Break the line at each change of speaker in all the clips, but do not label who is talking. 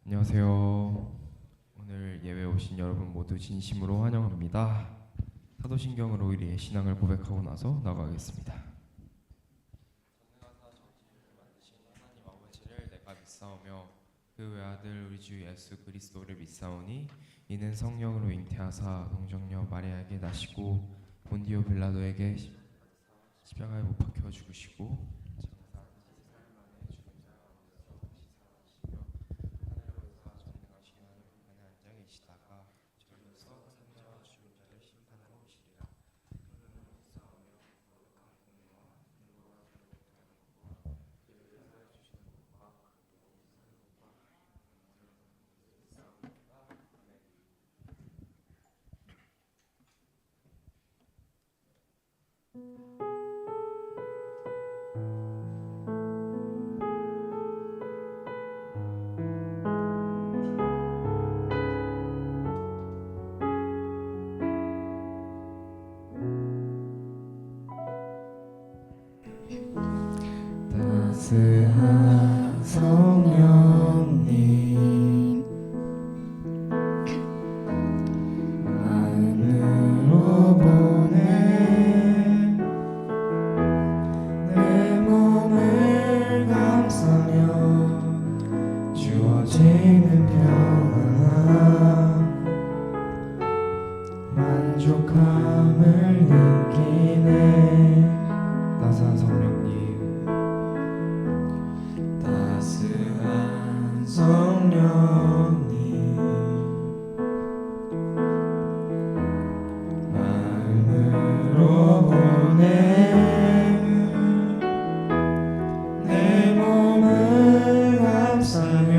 안녕하세요. 오늘 예배 오신 여러분 모두 진심으로 환영합니다. 사도신경으로 우리의 신앙을 고백하고 나서 나가겠습니다. 전능하사 전지를 만드신 하나님 아버지를 내가 믿사오며 그 외아들 우리 주 예수 그리스도를 믿사오니 이는 성령으로 잉태하사 동정녀 마리아에게 나시고 본디오 빌라도에게 십자가에 못 박혀 죽으시고
따스한 성령님 마음으로 보내 내 몸을 감싸며 주어지는 평안함 만족함을 느끼네. 따스한 성령님 따스한 성령님 마음으로 보내 내 몸을 감싸며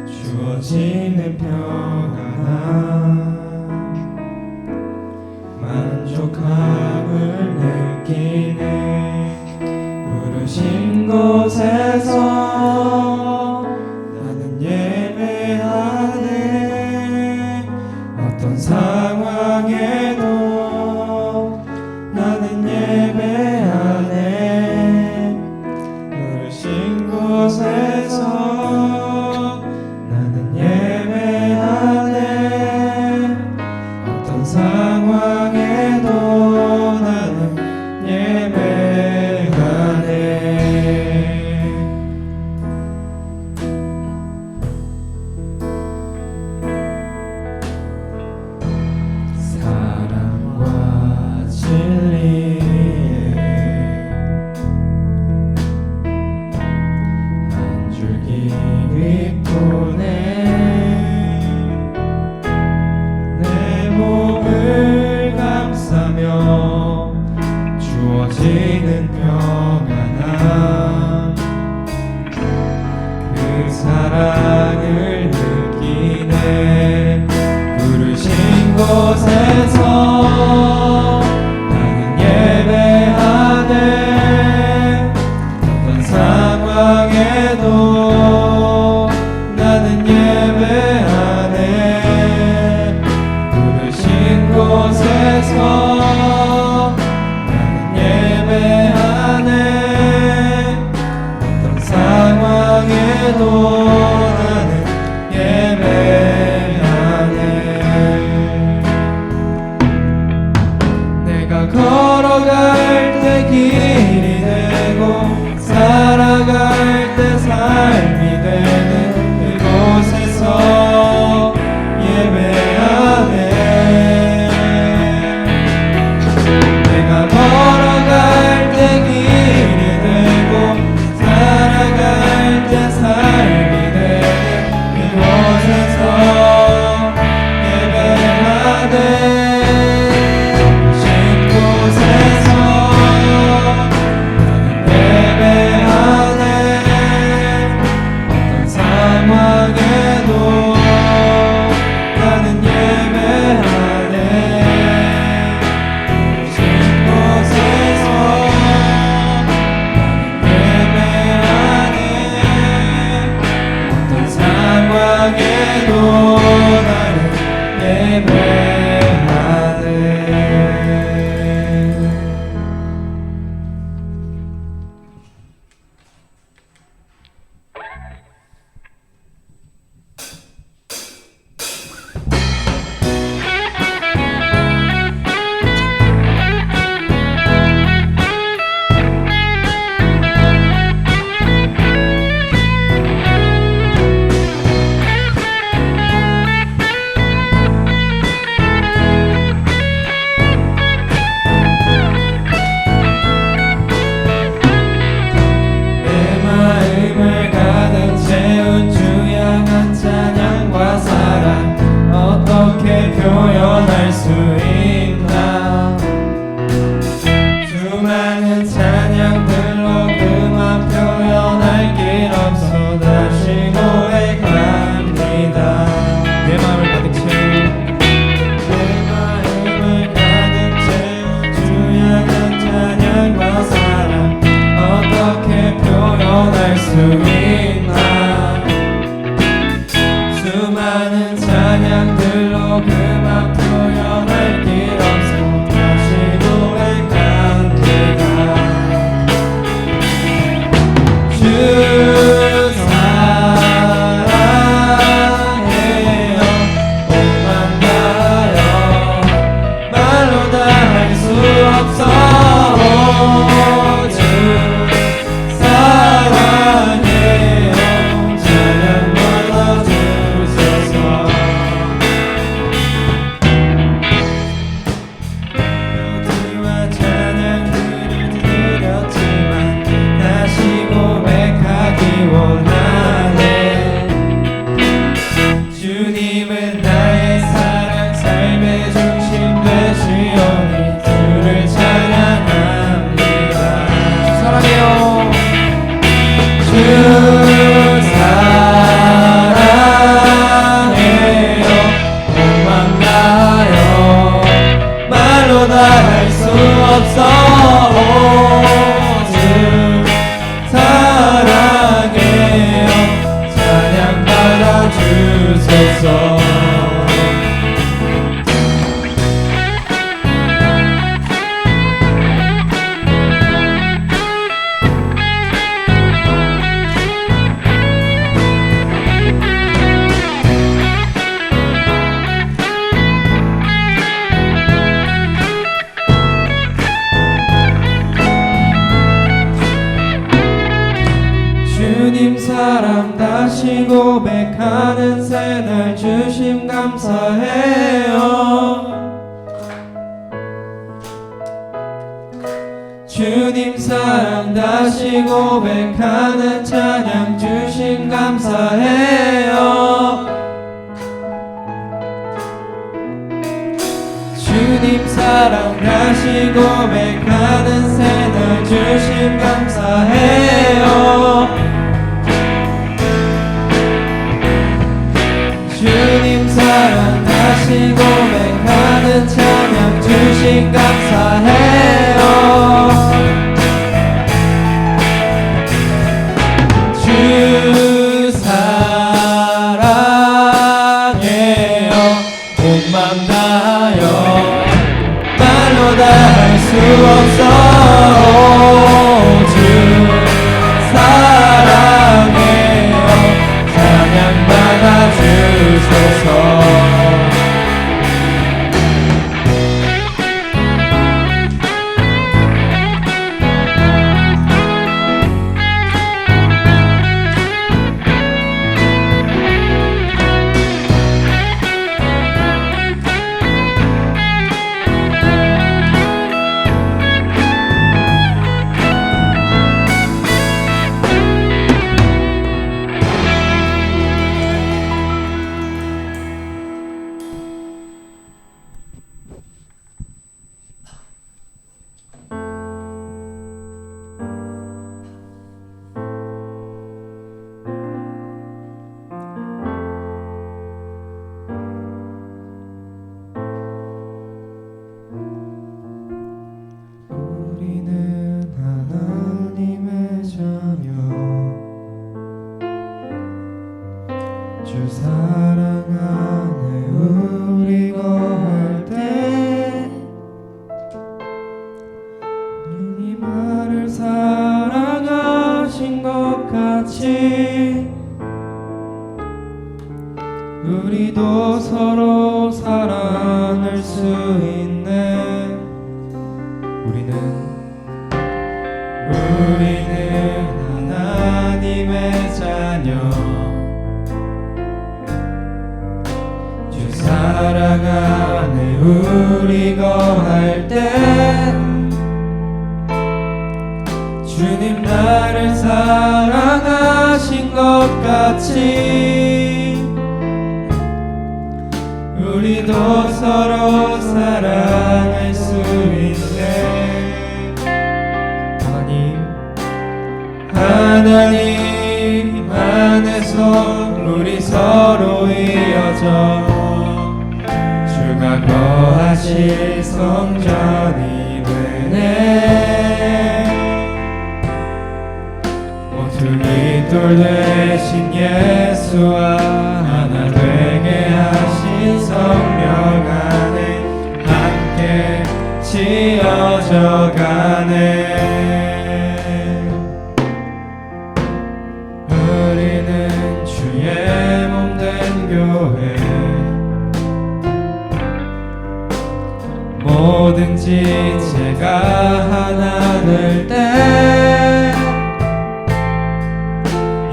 주어지는 평안함 만족함을 느끼네. 부르신 곳에서 나는 예배하네. 어떤 상황에도 나는 예배하네. 부르신 곳에서 나는 예배하네. 어떤 상황에도 나는 예배하네. 사랑과 진리에 한 줄기 빛보네. 내 몸을 감싸며 주어지는 평안함 그 사랑을 느끼네. 부르신 곳에서 나는 예배하네. 어떤 상황에도 나는 예배하네. 부르신 곳에서 나는 예배하네. 어떤 상황에도 나는 예배하네. 내가 걸어갈 때 길이 되고 살아갈 때 삶이 되는 그곳에서 예배하네. 내가 걸어갈 때 길이 되고 살아갈 때 삶이 되는 그곳에서 예배하네. 신 곳에서 나는 예배하네. 어떤 상황에도 나는 예배하네. 신 곳에서 나는 예배하네. 어떤 상황에도 나는 예배하네. 수많은 찬양들로 그만 표현할 길 없어 다시 고백합니다. 주 사랑해요 오만나요 말로 다 할 수 없어 주 사랑해요 찬양 받아주소서. 멜로디와 찬양들을 드렸지만 다시 고백하기 원하네. 주님은 나의 사랑 삶의 중심 되시오니 주를 찬양합니다. 사랑해요. 주 사랑해요 고맙나요 말로 다 할 수 없어 주 사랑해요 찬양 받아주소서. 주님 사랑 다시 고백하는 새날 주심 감사해요. 주님 사랑 다시 고백하는 찬양 주심 감사해요. 주님 사랑 다시 고백하는 새날 주심 감사해요. 주님 사랑 다시 고백하는 찬양 주심 감사해요. 주 사랑해요 온맘 다요 말로 다 할 수 없어 주 사랑해요 찬양 받아주소서. 우리는 하나님의 자녀 주 사랑 안에 우리 거할 때 주님 나를 사랑하신 것 같이 우리도 서로 사랑할 수 있네. 우리는 하나님의 자녀 주 사랑 안에 우리 거할 때 주님 나를 사랑하신 것 같이 우리도 서로 사랑할 수 있네. 하나님 안에서 우리 서로 이어져 주가 거하실 성전이 되네. 모퉁이 돌 되신 예수와 하나 되네. 지어져가네. 우리는 주의 몸된 교회, 뭐든지 제가 하나 될 때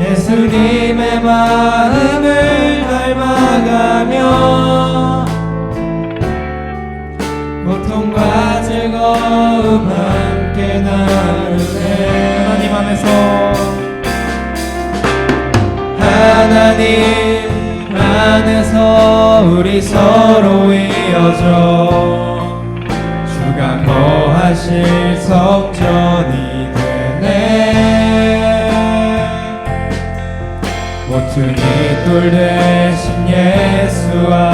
예수님의 마음을 닮아가며 고통과 즐거움 함께 나누네. 하나님 안에서 우리 서로 이어져 주가 거하실 성전이 되네. 모퉁이 돌 되신 예수와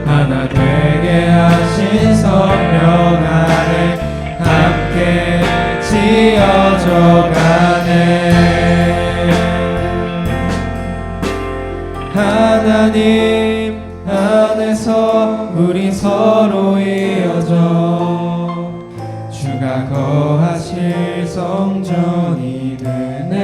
하나 되게 하신 성령 안에 함께 지어져 가네. 하나님 안에서 우리 서로 이어져 주가 거하실 성전이 되네.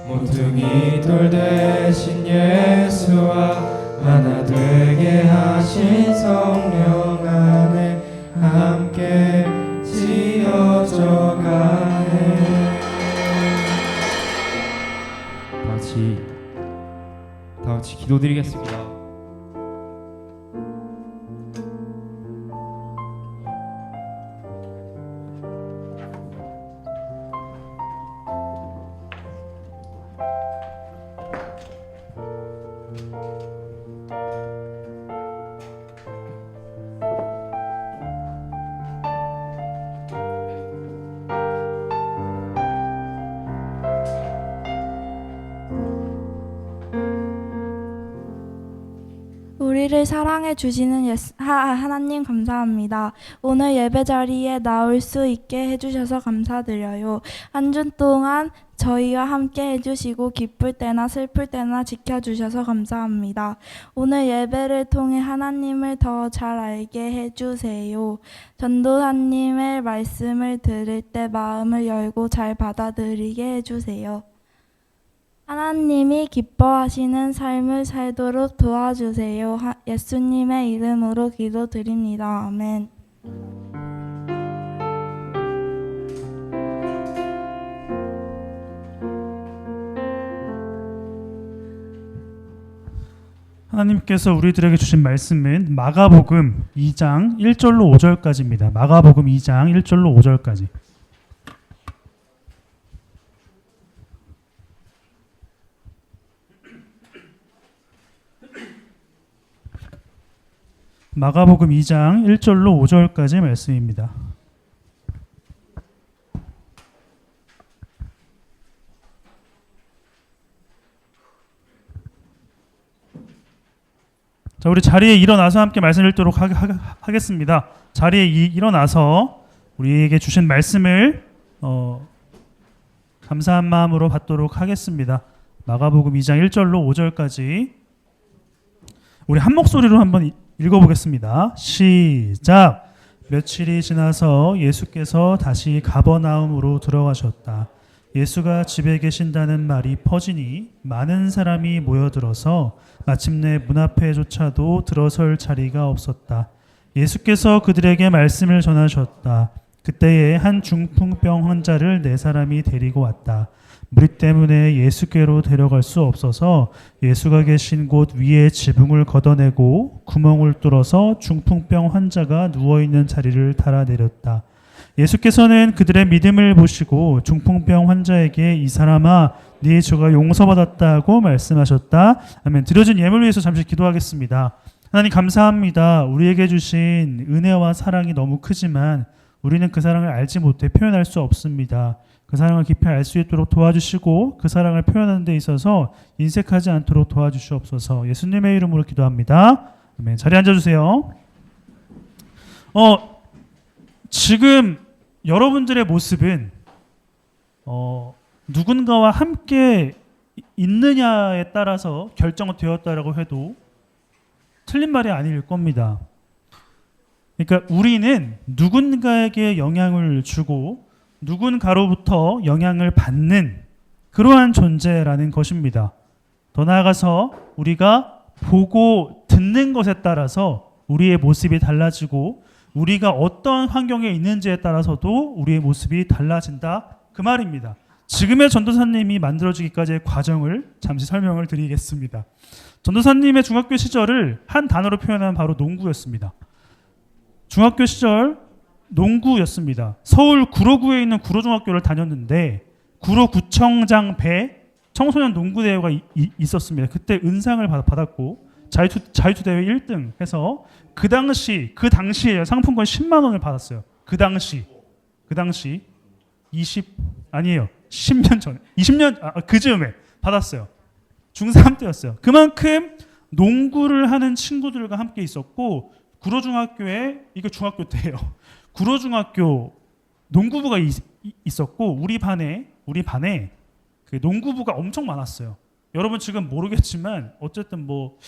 모퉁이 돌 되신 예수와 하나 되게 하신 성령 안에 함께 지어져 가네.
다 같이 기도드리겠습니다.
우리를 사랑해 주시는 하나님 감사합니다. 오늘 예배 자리에 나올 수 있게 해주셔서 감사드려요. 한 주 동안 저희와 함께 해주시고 기쁠 때나 슬플 때나 지켜주셔서 감사합니다. 오늘 예배를 통해 하나님을 더 잘 알게 해주세요. 전도사님의 말씀을 들을 때 마음을 열고 잘 받아들이게 해주세요. 하나님이 기뻐하시는 삶을 살도록 도와주세요. 예수님의 이름으로 기도드립니다. 아멘.
하나님께서 우리들에게 주신 말씀은 마가복음 2장 1절로 5절까지입니다. 마가복음 2장 1절로 5절까지. 마가복음 2장 1절로 5절까지 말씀입니다. 자, 우리 자리에 일어나서 함께 말씀 읽도록 하겠습니다. 자리에 일어나서 우리에게 주신 말씀을 감사한 마음으로 받도록 하겠습니다. 마가복음 2장 1절로 5절까지 우리 한 목소리로 한번 읽어보겠습니다. 시작. 며칠이 지나서 예수께서 다시 가버나움으로 들어가셨다. 예수가 집에 계신다는 말이 퍼지니 많은 사람이 모여들어서 마침내 문 앞에조차도 들어설 자리가 없었다. 예수께서 그들에게 말씀을 전하셨다. 그때에 한 중풍병 환자를 4사람이 데리고 왔다. 무리 때문에 예수께로 데려갈 수 없어서 예수가 계신 곳 위에 지붕을 걷어내고 구멍을 뚫어서 중풍병 환자가 누워있는 자리를 달아내렸다. 예수께서는 그들의 믿음을 보시고 중풍병 환자에게 이 사람아 네 죄가 용서받았다고 말씀하셨다. 아멘. 드려진 예물을 위해서 잠시 기도하겠습니다. 하나님 감사합니다. 우리에게 주신 은혜와 사랑이 너무 크지만 우리는 그 사랑을 알지 못해 표현할 수 없습니다. 그 사랑을 깊이 알 수 있도록 도와주시고 그 사랑을 표현하는 데 있어서 인색하지 않도록 도와주시옵소서. 예수님의 이름으로 기도합니다. 아멘. 자리에 앉아주세요. 지금 여러분들의 모습은 누군가와 함께 있느냐에 따라서 결정되었다라고 해도 틀린 말이 아닐 겁니다. 그러니까 우리는 누군가에게 영향을 주고 누군가로부터 영향을 받는 그러한 존재라는 것입니다. 더 나아가서 우리가 보고 듣는 것에 따라서 우리의 모습이 달라지고 우리가 어떤 환경에 있는지에 따라서도 우리의 모습이 달라진다 그 말입니다. 지금의 전도사님이 만들어지기까지의 과정을 잠시 설명을 드리겠습니다. 전도사님의 중학교 시절을 한 단어로 표현하면 바로 농구였습니다. 중학교 시절 농구였습니다. 서울 구로구에 있는 구로중학교를 다녔는데 구로구청장 배 청소년 농구대회가 있었습니다. 그때 은상을 받았고 자유투 대회 1등 해서 그 당시에 상품권 10만 원을 받았어요. 그 당시 10년 전에 20년 그즈음에 받았어요. 중3 때였어요. 그만큼 농구를 하는 친구들과 함께 있었고 구로중학교에 이거 중학교 때예요. 구로중학교 농구부가 있었고 우리 반에 그 농구부가 엄청 많았어요. 여러분 지금 모르겠지만 어쨌든 뭐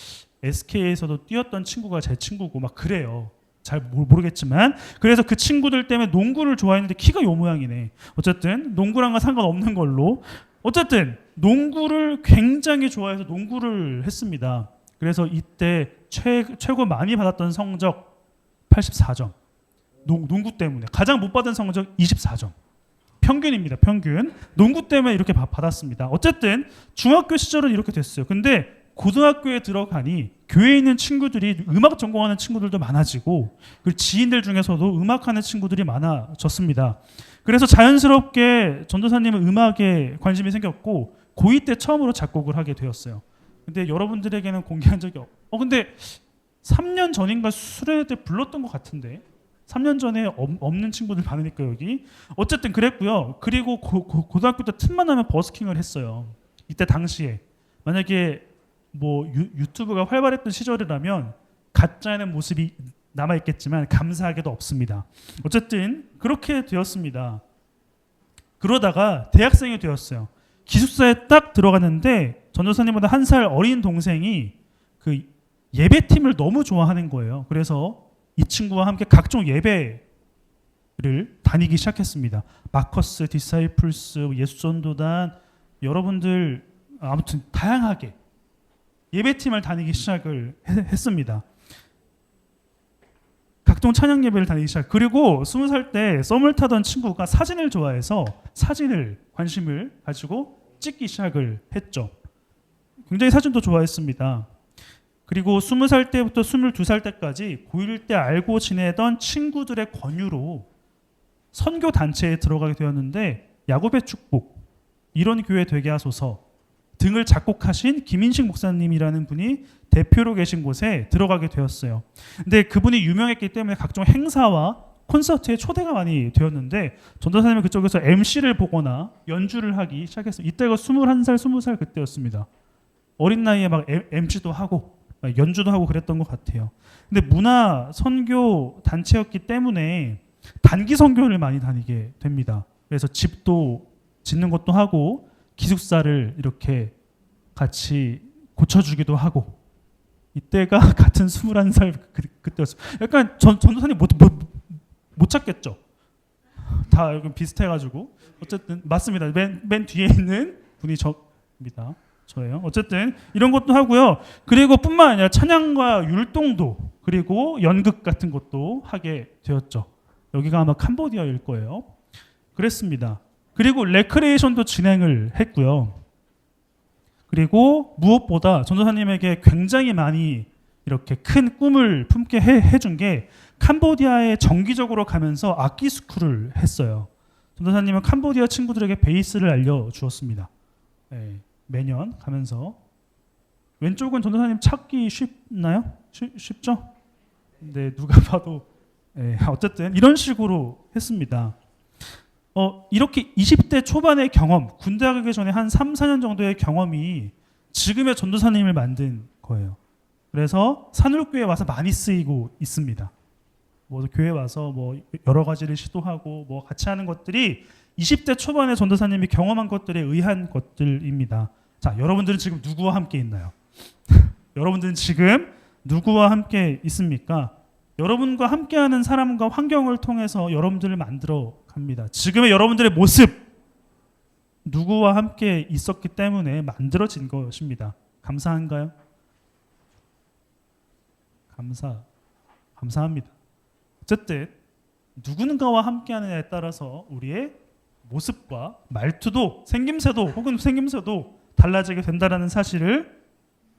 SK에서도 뛰었던 친구가 제 친구고 막 그래요. 잘 모르겠지만 그래서 그 친구들 때문에 농구를 좋아했는데 키가 요 모양이네. 어쨌든 농구랑은 상관없는 걸로 어쨌든 농구를 굉장히 좋아해서 농구를 했습니다. 그래서 이때 최고 많이 받았던 성적 84점. 농구 때문에 가장 못 받은 성적 24점. 평균입니다. 평균. 농구 때문에 이렇게 받았습니다. 어쨌든 중학교 시절은 이렇게 됐어요. 근데 고등학교에 들어가니 교회에 있는 친구들이 음악 전공하는 친구들도 많아지고 그리고 지인들 중에서도 음악하는 친구들이 많아졌습니다. 그래서 자연스럽게 전도사님은 음악에 관심이 생겼고 고2 때 처음으로 작곡을 하게 되었어요. 근데 여러분들에게는 공개한 적이 근데 3년 전인가 수련회 때 불렀던 것 같은데 3년 전에 없는 친구들 많으니까 여기 어쨌든 그랬고요. 그리고 고등학교 때 틈만 나면 버스킹을 했어요. 이때 당시에 만약에 뭐 유튜브가 활발했던 시절이라면 가짜는 모습이 남아있겠지만 감사하게도 없습니다. 어쨌든 그렇게 되었습니다. 그러다가 대학생이 되었어요. 기숙사에 딱 들어갔는데 전도사님보다 1살 어린 동생이 그 예배팀을 너무 좋아하는 거예요. 그래서 이 친구와 함께 각종 예배를 다니기 시작했습니다. 마커스, 디사이플스, 예수전도단 여러분들 아무튼 다양하게 예배팀을 다니기 시작을 했습니다. 각종 찬양 예배를 다니기 시작. 그리고 20살 때 썸을 타던 친구가 사진을 좋아해서 사진을 관심을 가지고 찍기 시작을 했죠. 굉장히 사진도 좋아했습니다. 그리고 20살 때부터 22살 때까지 고1 때 알고 지내던 친구들의 권유로 선교 단체에 들어가게 되었는데 야곱의 축복, 이런 교회 되게 하소서 등을 작곡하신 김인식 목사님이라는 분이 대표로 계신 곳에 들어가게 되었어요. 근데 그분이 유명했기 때문에 각종 행사와 콘서트에 초대가 많이 되었는데 전도사님은 그쪽에서 MC를 보거나 연주를 하기 시작했어요. 이때가 21살, 20살 그때였습니다. 어린 나이에 막 MC도 하고 연주도 하고 그랬던 것 같아요. 근데 문화 선교 단체였기 때문에 단기 선교를 많이 다니게 됩니다. 그래서 집도 짓는 것도 하고 기숙사를 이렇게 같이 고쳐주기도 하고 이때가 같은 21살 그때였어요. 약간 전도사님 못 찾겠죠? 다 비슷해가지고 어쨌든 맞습니다. 맨 뒤에 있는 분이 저입니다. 저예요. 어쨌든 이런 것도 하고요. 그리고 뿐만 아니라 찬양과 율동도 그리고 연극 같은 것도 하게 되었죠. 여기가 아마 캄보디아일 거예요. 그랬습니다. 그리고 레크레이션도 진행을 했고요. 그리고 무엇보다 전도사님에게 굉장히 많이 이렇게 큰 꿈을 품게 해준 게 캄보디아에 정기적으로 가면서 악기 스쿨을 했어요. 전도사님은 캄보디아 친구들에게 베이스를 알려주었습니다. 네, 매년 가면서. 왼쪽은 전도사님 찾기 쉽나요? 쉽죠? 네, 누가 봐도 네, 어쨌든 이런 식으로 했습니다. 이렇게 20대 초반의 경험, 군대 가기 전에 한 3, 4년 정도의 경험이 지금의 전도사님을 만든 거예요. 그래서 산울교회에 와서 많이 쓰이고 있습니다. 뭐 교회 와서 뭐 여러 가지를 시도하고 뭐 같이 하는 것들이 20대 초반의 전도사님이 경험한 것들에 의한 것들입니다. 자, 여러분들은 지금 누구와 함께 있나요? 여러분들은 지금 누구와 함께 있습니까? 여러분과 함께하는 사람과 환경을 통해서 여러분들을 만들어 갑니다. 지금의 여러분들의 모습 누구와 함께 있었기 때문에 만들어진 것입니다. 감사한가요? 감사합니다. 어쨌든 누군가와 함께하느냐에 따라서 우리의 모습과 말투도 생김새도 달라지게 된다는 사실을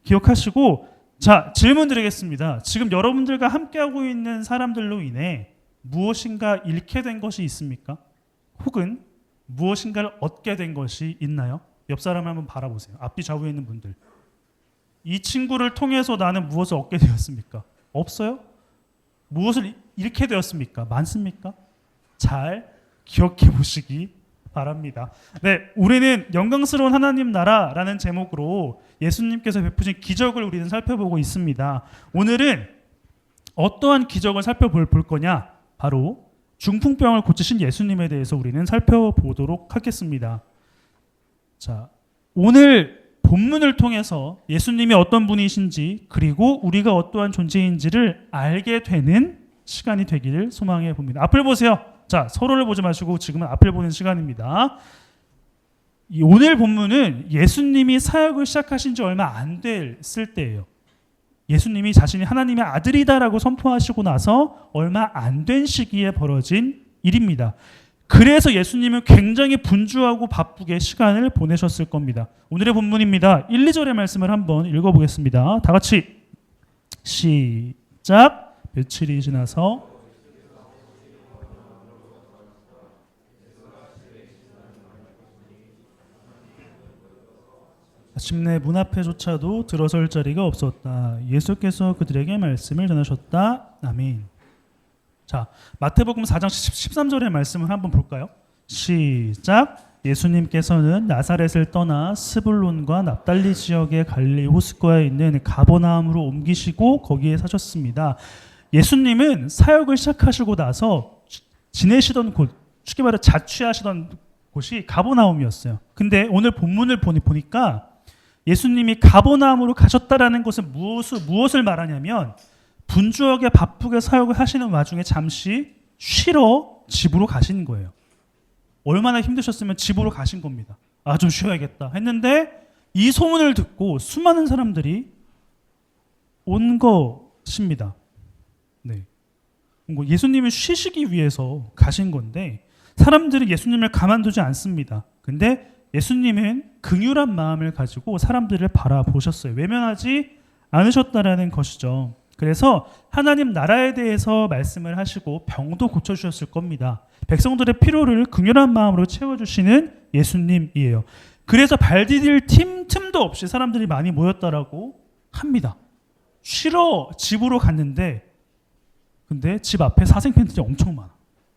기억하시고, 자, 질문 드리겠습니다. 지금 여러분들과 함께하고 있는 사람들로 인해 무엇인가 잃게 된 것이 있습니까? 혹은 무엇인가를 얻게 된 것이 있나요? 옆 사람을 한번 바라보세요. 앞뒤 좌우에 있는 분들. 이 친구를 통해서 나는 무엇을 얻게 되었습니까? 없어요? 무엇을 잃게 되었습니까? 많습니까? 잘 기억해 보시기 바랍니다. 네, 우리는 영광스러운 하나님 나라라는 제목으로 예수님께서 베푸신 기적을 우리는 살펴보고 있습니다. 오늘은 어떠한 기적을 살펴볼 거냐? 바로 중풍병을 고치신 예수님에 대해서 우리는 살펴보도록 하겠습니다. 자, 오늘 본문을 통해서 예수님이 어떤 분이신지, 그리고 우리가 어떠한 존재인지를 알게 되는 시간이 되기를 소망해 봅니다. 앞을 보세요. 자, 서로를 보지 마시고 지금은 앞을 보는 시간입니다. 이 오늘 본문은 예수님이 사역을 시작하신 지 얼마 안 됐을 때예요. 예수님이 자신이 하나님의 아들이다라고 선포하시고 나서 얼마 안 된 시기에 벌어진 일입니다. 그래서 예수님은 굉장히 분주하고 바쁘게 시간을 보내셨을 겁니다. 오늘의 본문입니다. 1, 2절의 말씀을 한번 읽어보겠습니다. 다 같이 시작. 며칠이 지나서 마침내 문 앞에조차도 들어설 자리가 없었다. 예수께서 그들에게 말씀을 전하셨다. 아멘. 자, 마태복음 4장 13절의 말씀을 한번 볼까요? 시작. 예수님께서는 나사렛을 떠나 스불론과 납달리 지역의 갈릴리 호숫가에 있는 가버나움으로 옮기시고 거기에 사셨습니다. 예수님은 사역을 시작하시고 나서 지내시던 곳, 쉽게 말해 자취하시던 곳이 가버나움이었어요. 근데 오늘 본문을 보니까 예수님이 가버나움으로 가셨다라는 것은 무엇을 말하냐면 분주하게 바쁘게 사역을 하시는 와중에 잠시 쉬러 집으로 가신 거예요. 얼마나 힘드셨으면 집으로 가신 겁니다. 아, 좀 쉬어야겠다 했는데 이 소문을 듣고 수많은 사람들이 온 것입니다. 네. 예수님을 쉬시기 위해서 가신 건데 사람들은 예수님을 가만두지 않습니다. 근데 예수님은 긍휼한 마음을 가지고 사람들을 바라보셨어요. 외면하지 않으셨다라는 것이죠. 그래서 하나님 나라에 대해서 말씀을 하시고 병도 고쳐주셨을 겁니다. 백성들의 필요를 긍휼한 마음으로 채워주시는 예수님이에요. 그래서 발 디딜 틈도 없이 사람들이 많이 모였다라고 합니다. 쉬러 집으로 갔는데 근데 집 앞에 사생팬들이 엄청 많아.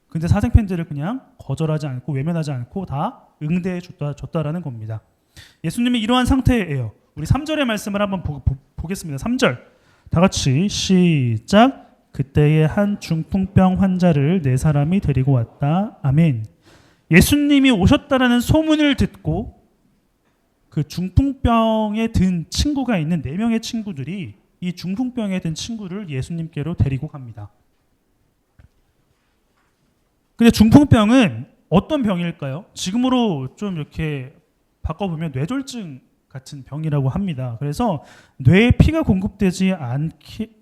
근데 사생팬들을 그냥 거절하지 않고 외면하지 않고 다 응대해 줬다라는 겁니다. 예수님이 이러한 상태예요. 우리 3절의 말씀을 한번 보겠습니다. 3절 다 같이 시작. 그때에 한 중풍병 환자를 네 사람이 데리고 왔다. 아멘. 예수님이 오셨다라는 소문을 듣고 그 중풍병에 든 친구가 있는 4명의 친구들이 이 중풍병에 든 친구를 예수님께로 데리고 갑니다. 근데 중풍병은 어떤 병일까요? 지금으로 좀 이렇게 바꿔보면 뇌졸중 같은 병이라고 합니다. 그래서 뇌에 피가 공급되지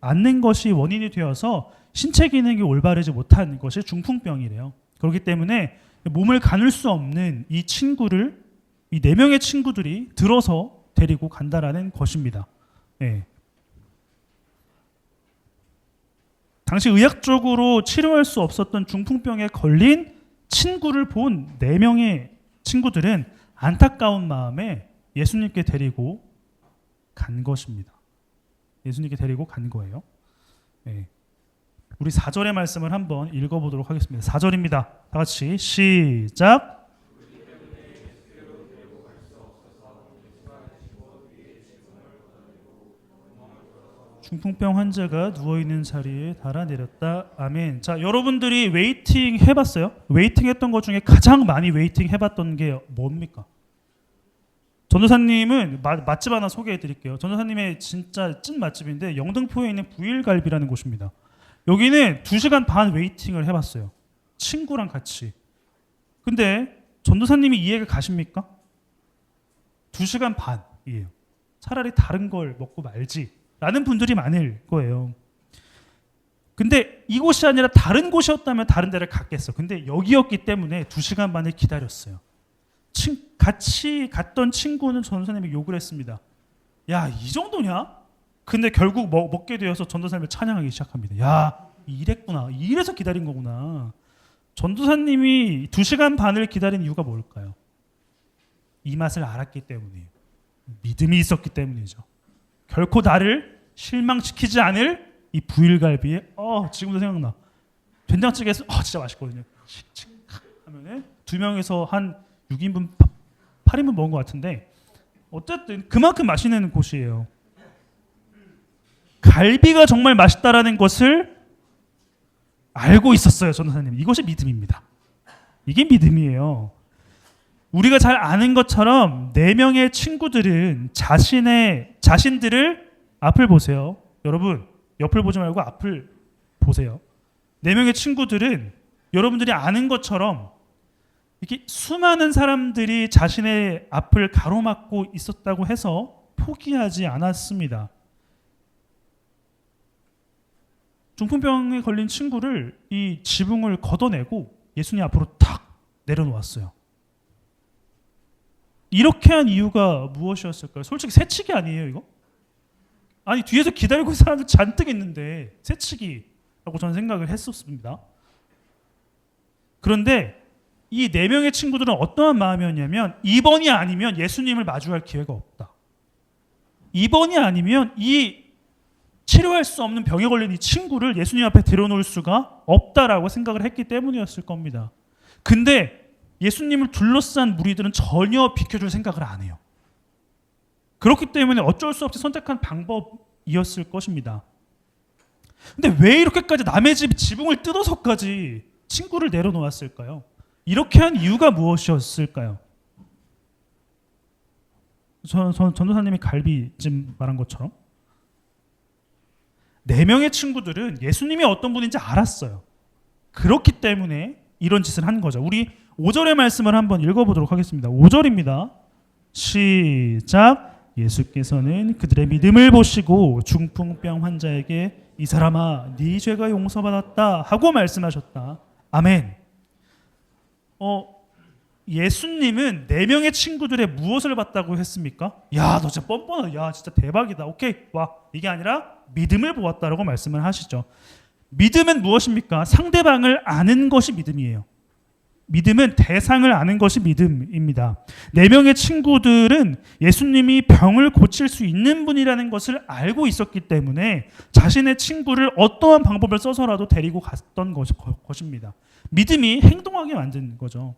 않는 것이 원인이 되어서 신체 기능이 올바르지 못한 것이 중풍병이래요. 그렇기 때문에 몸을 가눌 수 없는 이 친구를 이 4명의 친구들이 들어서 데리고 간다라는 것입니다. 네. 당시 의학적으로 치료할 수 없었던 중풍병에 걸린 친구를 본 4명의 친구들은 안타까운 마음에 예수님께 데리고 간 것입니다. 예수님께 데리고 간 거예요. 네. 우리 4절의 말씀을 한번 읽어보도록 하겠습니다. 4절입니다. 다 같이 시작. 중풍병 환자가 누워있는 자리에 달아내렸다. 아멘. 자, 여러분들이 웨이팅 해봤어요? 웨이팅 했던 것 중에 가장 많이 웨이팅 해봤던 게 뭡니까? 전도사님은 맛집 하나 소개해 드릴게요. 전도사님의 진짜 찐 맛집인데 영등포에 있는 부일갈비라는 곳입니다. 여기는 2시간 반 웨이팅을 해봤어요. 친구랑 같이. 근데 전도사님이 이해가 가십니까? 2시간 반이에요. 차라리 다른 걸 먹고 말지 라는 분들이 많을 거예요. 근데 이곳이 아니라 다른 곳이었다면 다른 데를 갔겠어. 근데 여기였기 때문에 2시간 반을 기다렸어요. 같이 갔던 친구는 전도사님이 욕을 했습니다. 야, 이 정도냐? 근데 결국 먹게 되어서 전도사님을 찬양하기 시작합니다. 야, 이랬구나. 이래서 기다린 거구나. 전도사님이 2시간 반을 기다린 이유가 뭘까요? 이 맛을 알았기 때문이에요. 믿음이 있었기 때문이죠. 결코 나를 실망시키지 않을 이 부일갈비에 지금도 생각나. 된장찌개에서 진짜 맛있거든요. 하면은 2명에서 한 6인분 8인분 먹은 것 같은데 어쨌든 그만큼 맛있는 곳이에요. 갈비가 정말 맛있다라는 것을 알고 있었어요, 전도사님. 이것이 믿음입니다. 이게 믿음이에요. 우리가 잘 아는 것처럼 4명의 친구들은 자신들을 앞을 보세요. 여러분, 옆을 보지 말고 앞을 보세요. 4명의 친구들은 여러분들이 아는 것처럼 이렇게 수많은 사람들이 자신의 앞을 가로막고 있었다고 해서 포기하지 않았습니다. 중풍병에 걸린 친구를 이 지붕을 걷어내고 예수님 앞으로 탁 내려놓았어요. 이렇게 한 이유가 무엇이었을까요? 솔직히 새치기 아니에요, 이거? 아니, 뒤에서 기다리고 있는 사람들 잔뜩 있는데 새치기라고 저는 생각을 했었습니다. 그런데 이 4명의 친구들은 어떠한 마음이었냐면 이번이 아니면 예수님을 마주할 기회가 없다. 이번이 아니면 이 치료할 수 없는 병에 걸린 이 친구를 예수님 앞에 들여놓을 수가 없다라고 생각을 했기 때문이었을 겁니다. 근데 예수님을 둘러싼 무리들은 전혀 비켜줄 생각을 안 해요. 그렇기 때문에 어쩔 수 없이 선택한 방법이었을 것입니다. 근데 왜 이렇게까지 남의 집 지붕을 뜯어서까지 친구를 내려놓았을까요? 이렇게 한 이유가 무엇이었을까요? 전도사님이 갈비찜 말한 것처럼 4명의 친구들은 예수님이 어떤 분인지 알았어요. 그렇기 때문에 이런 짓을 한 거죠. 우리 5절의 말씀을 한번 읽어보도록 하겠습니다. 5절입니다. 시작. 예수께서는 그들의 믿음을 보시고 중풍병 환자에게 이 사람아 네 죄가 용서받았다 하고 말씀하셨다. 아멘. 예수님은 4명의 친구들의 무엇을 봤다고 했습니까? 야, 너 진짜 뻔뻔하다. 야, 진짜 대박이다. 오케이, 와. 이게 아니라 믿음을 보았다라고 말씀을 하시죠. 믿음은 무엇입니까? 상대방을 아는 것이 믿음이에요. 믿음은 대상을 아는 것이 믿음입니다. 4명의 친구들은 예수님이 병을 고칠 수 있는 분이라는 것을 알고 있었기 때문에 자신의 친구를 어떠한 방법을 써서라도 데리고 갔던 것입니다. 믿음이 행동하게 만든 거죠.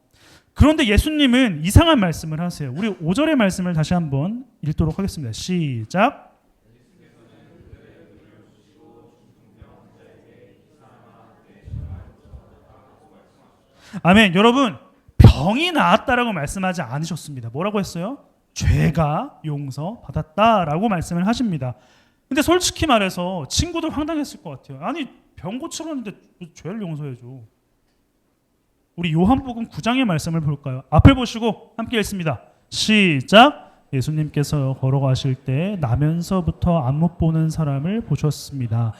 그런데 예수님은 이상한 말씀을 하세요. 우리 5절의 말씀을 다시 한번 읽도록 하겠습니다. 시작. 아멘. 여러분, 병이 나았다라고 말씀하지 않으셨습니다. 뭐라고 했어요? 죄가 용서받았다라고 말씀을 하십니다. 근데 솔직히 말해서 친구들 황당했을 것 같아요. 아니, 병 고치러 왔는데 죄를 용서해줘. 우리 요한복음 9장의 말씀을 볼까요? 앞을 보시고 함께 읽습니다. 시작. 예수님께서 걸어가실 때 나면서부터 안 못 보는 사람을 보셨습니다.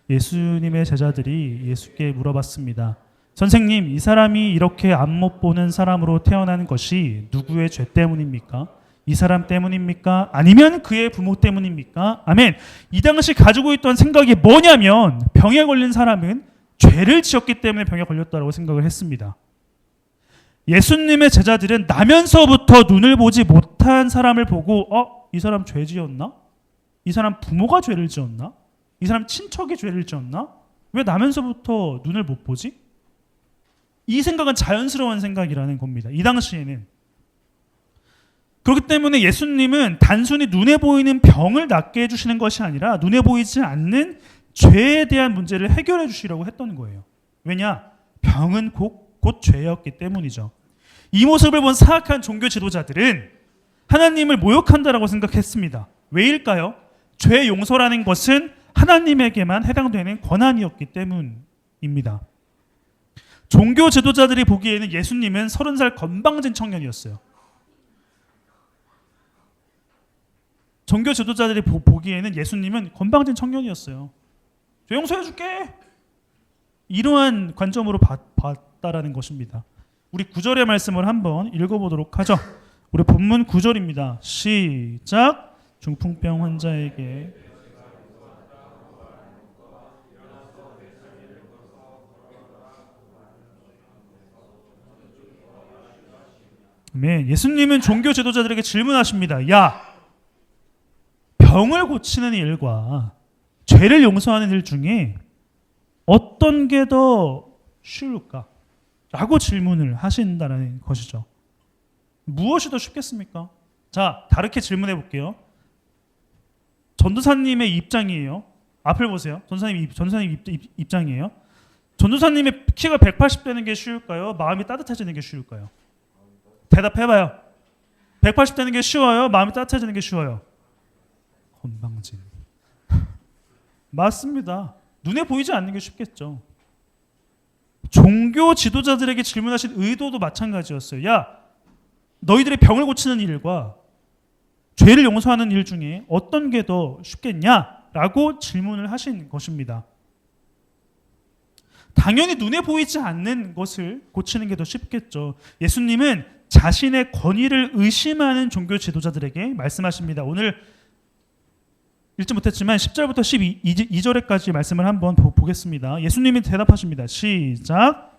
예수님의 제자들이 예수께 물어봤습니다. 선생님, 이 사람이 이렇게 안 못 보는 사람으로 태어난 것이 누구의 죄 때문입니까? 이 사람 때문입니까? 아니면 그의 부모 때문입니까? 아멘. 이 당시 가지고 있던 생각이 뭐냐면 병에 걸린 사람은 죄를 지었기 때문에 병에 걸렸다고 생각을 했습니다. 예수님의 제자들은 나면서부터 눈을 보지 못한 사람을 보고 이 사람 죄 지었나? 이 사람 부모가 죄를 지었나? 이 사람 친척이 죄를 지었나? 왜 나면서부터 눈을 못 보지? 이 생각은 자연스러운 생각이라는 겁니다. 이 당시에는. 그렇기 때문에 예수님은 단순히 눈에 보이는 병을 낫게 해주시는 것이 아니라 눈에 보이지 않는 죄에 대한 문제를 해결해 주시려고 했던 거예요. 왜냐? 병은 곧 죄였기 때문이죠. 이 모습을 본 사악한 종교 지도자들은 하나님을 모욕한다라고 생각했습니다. 왜일까요? 죄 용서라는 것은 하나님에게만 해당되는 권한이었기 때문입니다. 종교 지도자들이 보기에는 예수님은 30살 건방진 청년이었어요. 종교 지도자들이 보기에는 예수님은 건방진 청년이었어요. 용서해줄게. 이러한 관점으로 봤다라는 것입니다. 우리 9절의 말씀을 한번 읽어보도록 하죠. 우리 본문 9절입니다. 시작. 중풍병 환자에게 예수님은 종교 지도자들에게 질문하십니다. 야, 병을 고치는 일과 죄를 용서하는 일 중에 어떤 게 더 쉬울까? 라고 질문을 하신다는 것이죠. 무엇이 더 쉽겠습니까? 자, 다르게 질문해 볼게요. 전도사님의 입장이에요. 앞을 보세요. 전도사님 입장이에요. 전도사님의 키가 180 되는 게 쉬울까요? 마음이 따뜻해지는 게 쉬울까요? 대답해봐요. 180 되는 게 쉬워요? 마음이 따뜻해지는 게 쉬워요? 건방진. 맞습니다. 눈에 보이지 않는 게 쉽겠죠. 종교 지도자들에게 질문하신 의도도 마찬가지였어요. 야, 너희들의 병을 고치는 일과 죄를 용서하는 일 중에 어떤 게 더 쉽겠냐? 라고 질문을 하신 것입니다. 당연히 눈에 보이지 않는 것을 고치는 게 더 쉽겠죠. 예수님은 자신의 권위를 의심하는 종교 지도자들에게 말씀하십니다. 오늘 읽지 못했지만 10절부터 12절까지 말씀을 한번 보겠습니다. 예수님이 대답하십니다. 시작.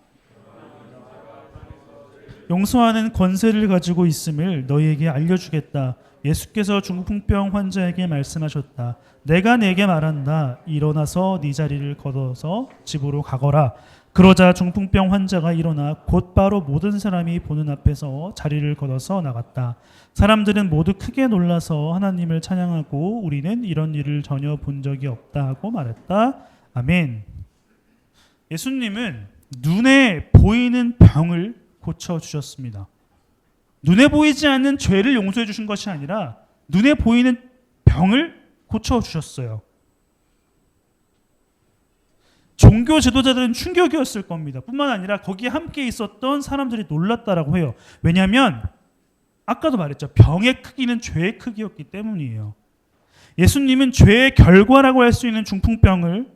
용서하는 권세를 가지고 있음을 너희에게 알려주겠다. 예수께서 중풍병 환자에게 말씀하셨다. 내가 네게 말한다. 일어나서 네 자리를 걷어서 집으로 가거라. 그러자 중풍병 환자가 일어나 곧바로 모든 사람이 보는 앞에서 자리를 걷어서 나갔다. 사람들은 모두 크게 놀라서 하나님을 찬양하고 우리는 이런 일을 전혀 본 적이 없다 하고 말했다. 아멘. 예수님은 눈에 보이는 병을 고쳐주셨습니다. 눈에 보이지 않는 죄를 용서해 주신 것이 아니라 눈에 보이는 병을 고쳐주셨어요. 종교 지도자들은 충격이었을 겁니다. 뿐만 아니라 거기에 함께 있었던 사람들이 놀랐다라고 해요. 왜냐하면 아까도 말했죠. 병의 크기는 죄의 크기였기 때문이에요. 예수님은 죄의 결과라고 할 수 있는 중풍병을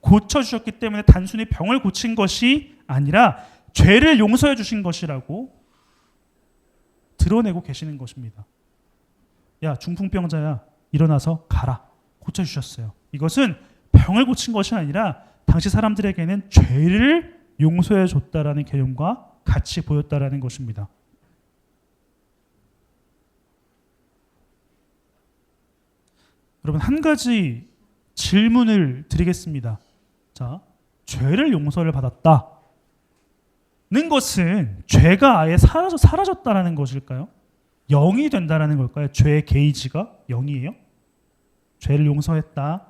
고쳐주셨기 때문에 단순히 병을 고친 것이 아니라 죄를 용서해 주신 것이라고 드러내고 계시는 것입니다. 야, 중풍병자야, 일어나서 가라. 고쳐주셨어요. 이것은 병을 고친 것이 아니라 당시 사람들에게는 죄를 용서해 줬다라는 개념과 같이 보였다라는 것입니다. 여러분, 한 가지 질문을 드리겠습니다. 자, 죄를 용서를 받았다는 것은 죄가 아예 사라졌다라는 것일까요? 0이 된다라는 걸까요? 죄의 게이지가 0이에요? 죄를 용서했다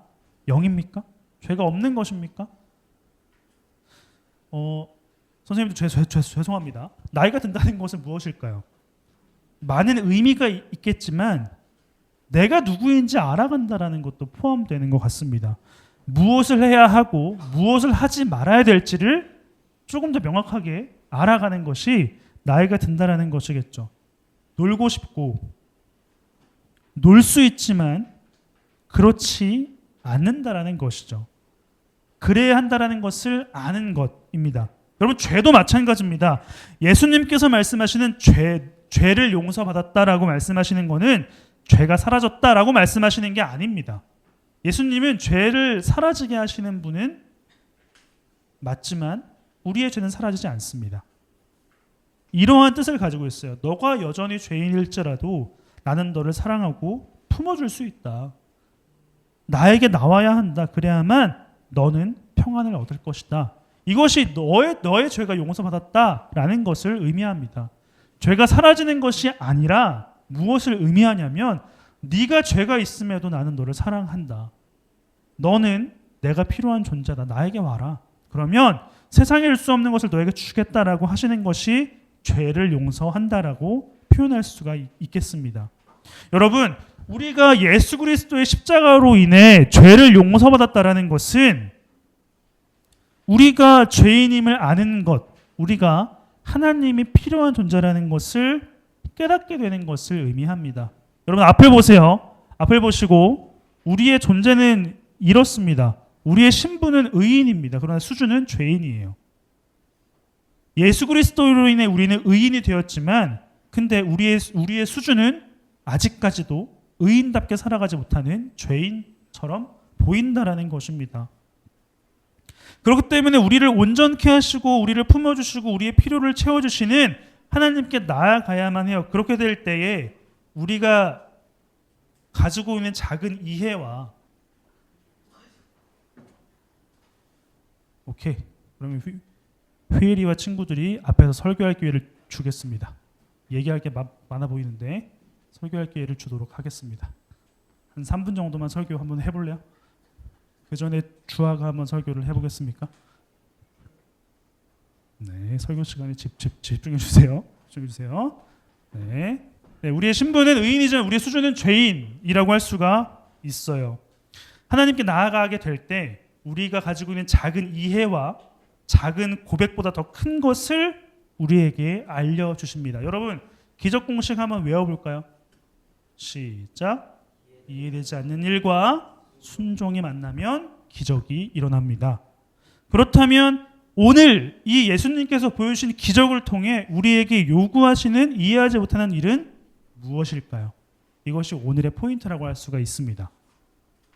0입니까? 죄가 없는 것입니까? 선생님도 죄송합니다. 나이가 든다는 것은 무엇일까요? 많은 의미가 있겠지만 내가 누구인지 알아간다라는 것도 포함되는 것 같습니다. 무엇을 해야 하고 무엇을 하지 말아야 될지를 조금 더 명확하게 알아가는 것이 나이가 든다라는 것이겠죠. 놀고 싶고 놀 수 있지만 그렇지 않는다라는 것이죠. 그래야 한다라는 것을 아는 것입니다. 여러분, 죄도 마찬가지입니다. 예수님께서 말씀하시는 죄를 용서받았다라고 말씀하시는 것은 죄가 사라졌다라고 말씀하시는 게 아닙니다. 예수님은 죄를 사라지게 하시는 분은 맞지만 우리의 죄는 사라지지 않습니다. 이러한 뜻을 가지고 있어요. 너가 여전히 죄인일지라도 나는 너를 사랑하고 품어줄 수 있다. 나에게 나와야 한다. 그래야만 너는 평안을 얻을 것이다. 이것이 너의 죄가 용서받았다라는 것을 의미합니다. 죄가 사라지는 것이 아니라 무엇을 의미하냐면 네가 죄가 있음에도 나는 너를 사랑한다. 너는 내가 필요한 존재다. 나에게 와라. 그러면 세상에 줄 수 없는 것을 너에게 주겠다라고 하시는 것이 죄를 용서한다라고 표현할 수가 있겠습니다. 여러분, 우리가 예수 그리스도의 십자가로 인해 죄를 용서받았다라는 것은 우리가 죄인임을 아는 것, 우리가 하나님이 필요한 존재라는 것을 깨닫게 되는 것을 의미합니다. 여러분 앞을 보세요. 앞을 보시고 우리의 존재는 이렇습니다. 우리의 신분은 의인입니다. 그러나 수준은 죄인이에요. 예수 그리스도로 인해 우리는 의인이 되었지만 근데 우리의 수준은 아직까지도 의인답게 살아가지 못하는 죄인처럼 보인다라는 것입니다. 그렇기 때문에 우리를 온전케 하시고 우리를 품어주시고 우리의 필요를 채워주시는 하나님께 나아가야만 해요. 그렇게 될 때에 우리가 가지고 있는 작은 이해와 오케이. 그러면 휘엘이와 친구들이 앞에서 설교할 기회를 주겠습니다. 얘기할 게 많아 보이는데 설교할 기회를 주도록 하겠습니다. 한 3분 정도만 설교 한번 해볼래요? 그 전에 주아가 한번 설교를 해보겠습니까? 네, 설교 시간에 집중해 주세요. 집중해 주세요. 네, 우리의 신분은 의인이지만 우리의 수준은 죄인이라고 할 수가 있어요. 하나님께 나아가게 될 때 우리가 가지고 있는 작은 이해와 작은 고백보다 더 큰 것을 우리에게 알려주십니다. 여러분 기적 공식 한번 외워볼까요? 시작. 이해되지 않는 일과 순종이 만나면 기적이 일어납니다. 그렇다면 오늘 이 예수님께서 보여주신 기적을 통해 우리에게 요구하시는 이해하지 못하는 일은 무엇일까요? 이것이 오늘의 포인트라고 할 수가 있습니다.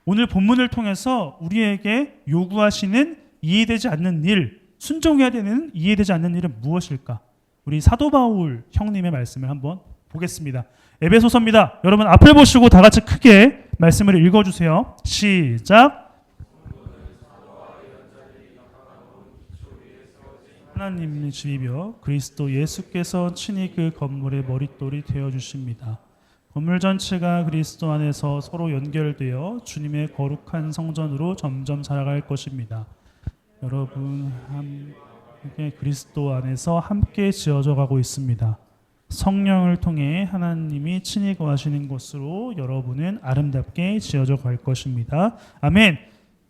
오늘 본문을 통해서 우리에게 요구하시는 이해되지 않는 일, 순종해야 되는 이해되지 않는 일은 무엇일까? 우리 사도 바울 형님의 말씀을 한번 보겠습니다. 에베소서입니다. 여러분 앞을 보시고 다 같이 크게 말씀을 읽어주세요. 시작. 하나님의 집이여 그리스도 예수께서 친히 그 건물의 머릿돌이 되어주십니다. 건물 전체가 그리스도 안에서 서로 연결되어 주님의 거룩한 성전으로 점점 자라갈 것입니다. 여러분 함께 그리스도 안에서 함께 지어져 가고 있습니다. 성령을 통해 하나님이 친히 거하시는 곳으로 여러분은 아름답게 지어져 갈 것입니다. 아멘.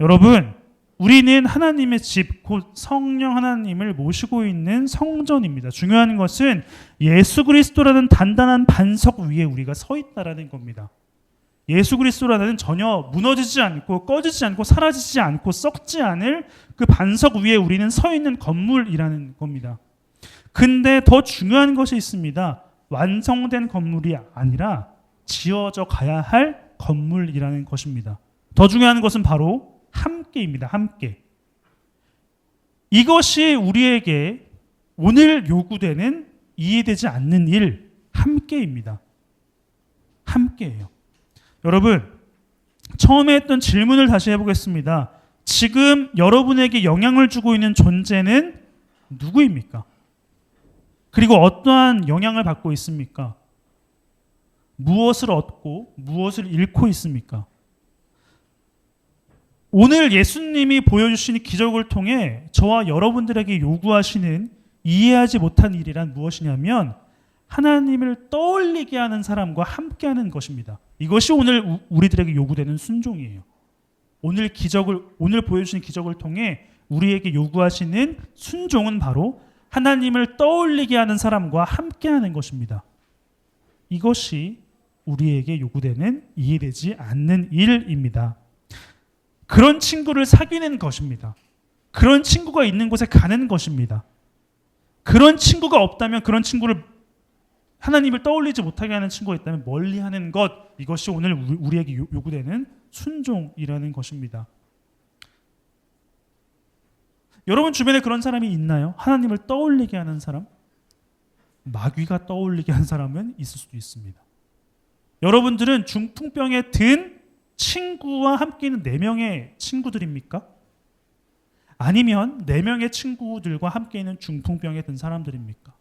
여러분 우리는 하나님의 집, 곧 성령 하나님을 모시고 있는 성전입니다. 중요한 것은 예수 그리스도라는 단단한 반석 위에 우리가 서 있다라는 겁니다. 예수 그리스도라는 전혀 무너지지 않고 꺼지지 않고 사라지지 않고 썩지 않을 그 반석 위에 우리는 서 있는 건물이라는 겁니다. 근데 더 중요한 것이 있습니다. 완성된 건물이 아니라 지어져 가야 할 건물이라는 것입니다. 더 중요한 것은 바로 함께입니다. 함께. 이것이 우리에게 오늘 요구되는 이해되지 않는 일, 함께입니다. 함께예요. 여러분, 처음에 했던 질문을 다시 해보겠습니다. 지금 여러분에게 영향을 주고 있는 존재는 누구입니까? 그리고 어떠한 영향을 받고 있습니까? 무엇을 얻고 무엇을 잃고 있습니까? 오늘 예수님이 보여주신 기적을 통해 저와 여러분들에게 요구하시는 이해하지 못한 일이란 무엇이냐면 하나님을 떠올리게 하는 사람과 함께하는 것입니다. 이것이 오늘 우리들에게 요구되는 순종이에요. 오늘 보여주신 기적을 통해 우리에게 요구하시는 순종은 바로 하나님을 떠올리게 하는 사람과 함께하는 것입니다. 이것이 우리에게 요구되는 이해되지 않는 일입니다. 그런 친구를 사귀는 것입니다. 그런 친구가 있는 곳에 가는 것입니다. 그런 친구가 없다면 그런 친구를 하나님을 떠올리지 못하게 하는 친구가 있다면 멀리하는 것, 이것이 오늘 우리에게 요구되는 순종이라는 것입니다. 여러분 주변에 그런 사람이 있나요? 하나님을 떠올리게 하는 사람? 마귀가 떠올리게 한 사람은 있을 수도 있습니다. 여러분들은 중풍병에 든 친구와 함께 있는 4명의 친구들입니까? 아니면 4명의 친구들과 함께 있는 중풍병에 든 사람들입니까?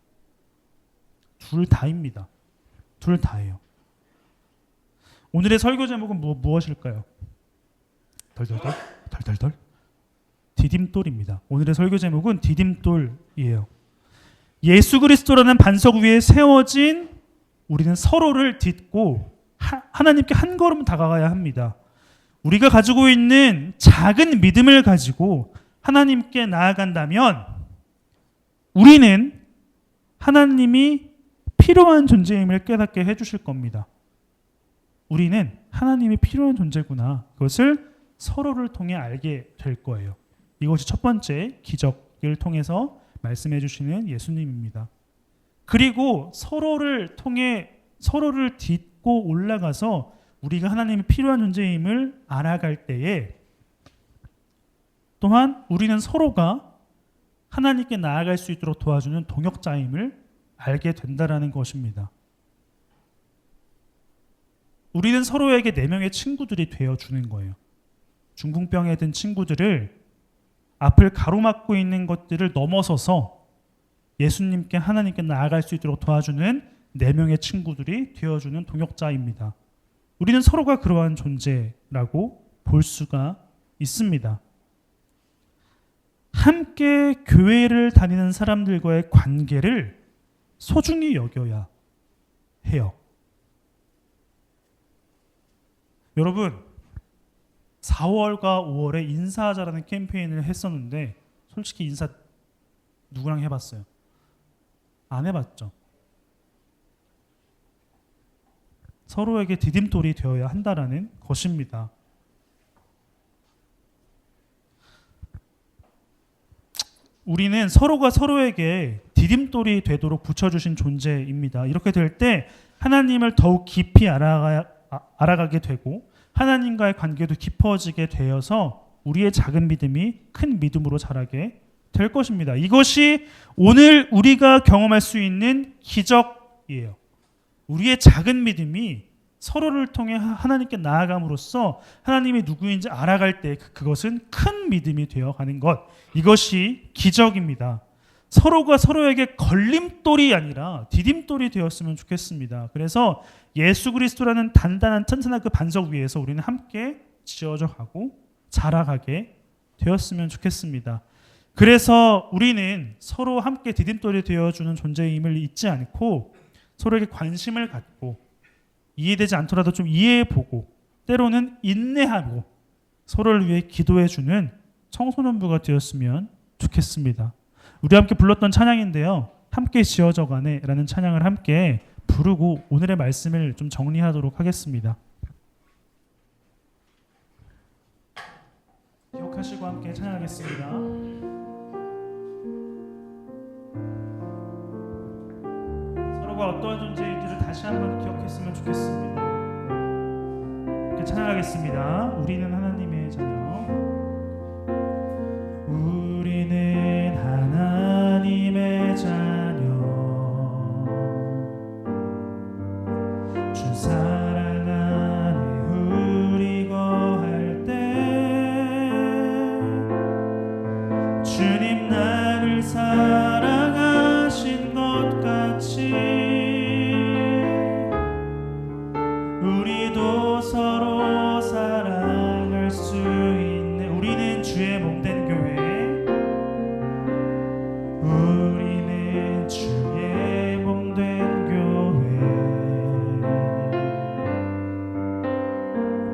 둘 다입니다. 둘 다예요. 오늘의 설교 제목은 무엇일까요? 덜덜덜 디딤돌입니다. 오늘의 설교 제목은 디딤돌이에요. 예수 그리스도라는 반석 위에 세워진 우리는 서로를 딛고 하나님께 한 걸음 다가가야 합니다. 우리가 가지고 있는 작은 믿음을 가지고 하나님께 나아간다면 우리는 하나님이 필요한 존재임을 깨닫게 해주실 겁니다. 우리는 하나님이 필요한 존재구나. 그것을 서로를 통해 알게 될 거예요. 이것이 첫 번째 기적을 통해서 말씀해 주시는 예수님입니다. 그리고 서로를 통해 서로를 딛고 올라가서 우리가 하나님이 필요한 존재임을 알아갈 때에 또한 우리는 서로가 하나님께 나아갈 수 있도록 도와주는 동역자임을 알게 된다라는 것입니다. 우리는 서로에게 4명의 친구들이 되어주는 거예요. 중풍병에 든 친구들을 앞을 가로막고 있는 것들을 넘어서서 예수님께 하나님께 나아갈 수 있도록 도와주는 4명의 친구들이 되어주는 동역자입니다. 우리는 서로가 그러한 존재라고 볼 수가 있습니다. 함께 교회를 다니는 사람들과의 관계를 소중히 여겨야 해요. 여러분, 4월과 5월에 인사하자라는 캠페인을 했었는데 솔직히 인사 누구랑 해봤어요? 안 해봤죠. 서로에게 디딤돌이 되어야 한다라는 것입니다. 우리는 서로가 서로에게 디딤돌이 되도록 붙여주신 존재입니다. 이렇게 될 때 하나님을 더욱 깊이 알아가게 되고 하나님과의 관계도 깊어지게 되어서 우리의 작은 믿음이 큰 믿음으로 자라게 될 것입니다. 이것이 오늘 우리가 경험할 수 있는 기적이에요. 우리의 작은 믿음이 서로를 통해 하나님께 나아감으로써 하나님이 누구인지 알아갈 때 그것은 큰 믿음이 되어가는 것, 이것이 기적입니다. 서로가 서로에게 걸림돌이 아니라 디딤돌이 되었으면 좋겠습니다. 그래서 예수 그리스도라는 단단한 튼튼한 그 반석 위에서 우리는 함께 지어져 가고 자라가게 되었으면 좋겠습니다. 그래서 우리는 서로 함께 디딤돌이 되어주는 존재임을 잊지 않고 서로에게 관심을 갖고 이해되지 않더라도 좀 이해해보고 때로는 인내하고 서로를 위해 기도해주는 청소년부가 되었으면 좋겠습니다. 우리 함께 불렀던 찬양인데요. 함께 지어져가네 라는 찬양을 함께 부르고 오늘의 말씀을 좀 정리하도록 하겠습니다. 기억하시고 함께 찬양하겠습니다. 서로가 어떠한 존재인지를 다시 한번 기억했으면 좋겠습니다. 이렇게 찬양하겠습니다. 우리는 하나님의 자녀. 우리는 하나님의 자녀. 주 사랑 안에 우리 거할 때 주님 나를 사랑하신 것 같이 우리도 서로 사랑할 수 있네. 우리는 주의 몸된 교회. 우리는 주의 몸된 교회.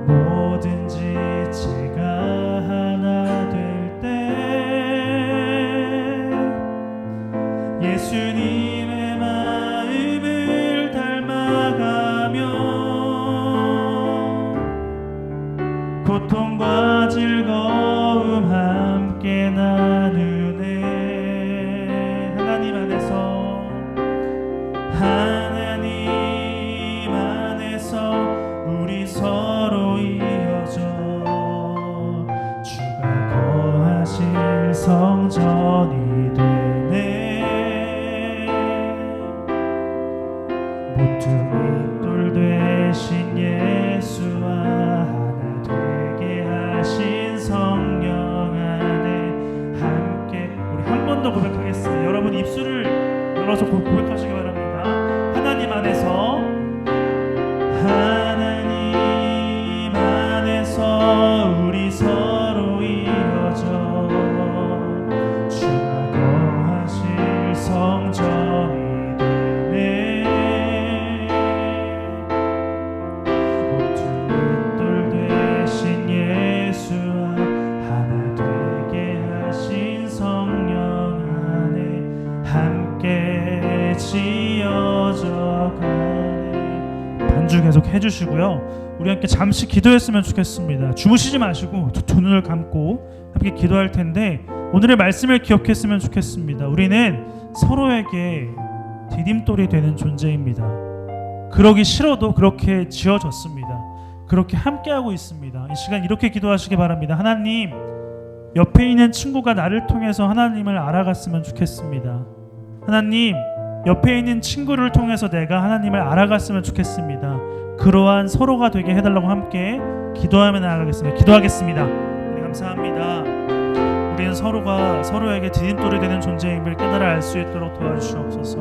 뭐든지 제가 하나 될 때 예수님의 마음을 닮아가며 고통과 즐거움 함께 나누네. 하나님 안에서 우리 서로 이어져 주가 거하실 성전이 되네. 모퉁이 돌 되신 예수와 하나 되게 하신 성령 안에 함께. 우리 한 번 더 고백하겠습니다. 여러분 입술을 열어서 고백하시기 바랍니다. 하나님 안에서 우리 서로 이어져 주가 해주시고요. 우리 함께 잠시 기도했으면 좋겠습니다. 주무시지 마시고 두 눈을 감고 함께 기도할 텐데 오늘의 말씀을 기억했으면 좋겠습니다. 우리는 서로에게 디딤돌이 되는 존재입니다. 그러기 싫어도 그렇게 지어졌습니다. 그렇게 함께하고 있습니다. 이 시간 이렇게 기도하시기 바랍니다. 하나님, 옆에 있는 친구가 나를 통해서 하나님을 알아갔으면 좋겠습니다. 하나님, 옆에 있는 친구를 통해서 내가 하나님을 알아갔으면 좋겠습니다. 그러한 서로가 되게 해달라고 함께 기도하며 나아가겠습니다. 기도하겠습니다. 네, 감사합니다. 우리는 서로가 서로에게 디딤돌이 되는 존재임을 깨달아 알 수 있도록 도와주시옵소서.